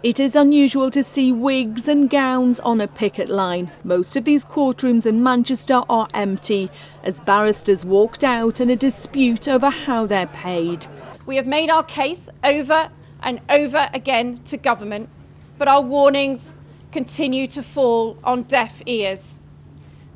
It is unusual to see wigs and gowns on a picket line. Most of these courtrooms in Manchester are empty as barristers walked out in a dispute over how they're paid. We have made our case over and over again to government, but our warnings continue to fall on deaf ears.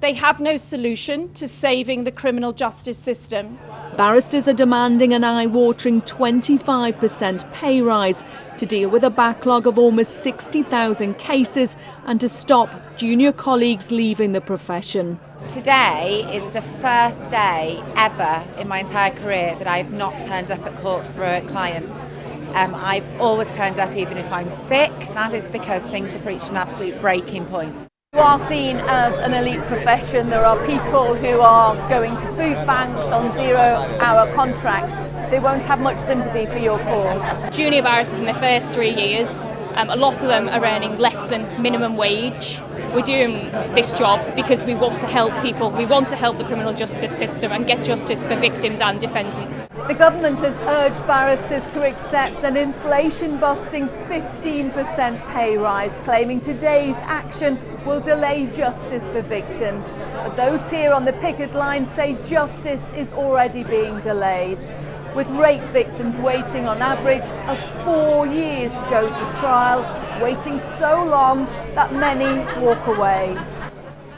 They have no solution to saving the criminal justice system. Barristers are demanding an eye-watering 25% pay rise to deal with a backlog of almost 60,000 cases and to stop junior colleagues leaving the profession. Today is the first day ever in my entire career that I've not turned up at court for a client. I've always turned up even if I'm sick. That is because things have reached an absolute breaking point. You are seen as an elite profession. There are people who are going to food banks on 0-hour contracts. They won't have much sympathy for your cause. Junior barristers in their first 3 years, a lot of them are earning less than minimum wage. We're doing this job because we want to help people. We want to help the criminal justice system and get justice for victims and defendants. The government has urged barristers to accept an inflation-busting 15% pay rise, claiming today's action will delay justice for victims. But those here on the picket line say justice is already being delayed, with rape victims waiting on average of 4 years to go to trial, waiting so long that many walk away.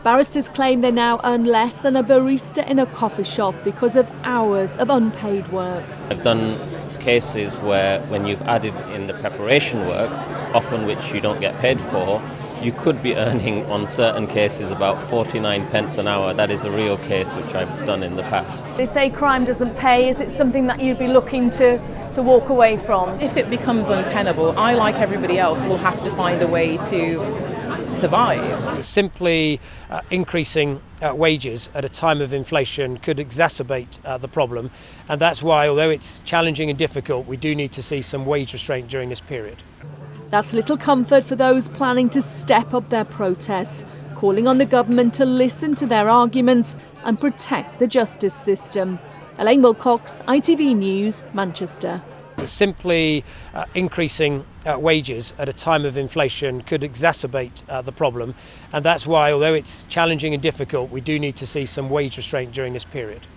Barristers claim they now earn less than a barista in a coffee shop because of hours of unpaid work. I've done cases where when you've added in the preparation work, often which you don't get paid for, you could be earning on certain cases about 49 pence an hour. That is a real case which I've done in the past. They say crime doesn't pay. Is it something that you'd be looking to walk away from? If it becomes untenable, I, like everybody else, will have to find a way to survive. Simply increasing wages at a time of inflation could exacerbate the problem, and that's why, although it's challenging and difficult, we do need to see some wage restraint during this period. That's little comfort for those planning to step up their protests, calling on the government to listen to their arguments and protect the justice system. Elaine Wilcox, ITV News, Manchester. Simply increasing wages at a time of inflation could exacerbate the problem, and that's why, although it's challenging and difficult, we do need to see some wage restraint during this period.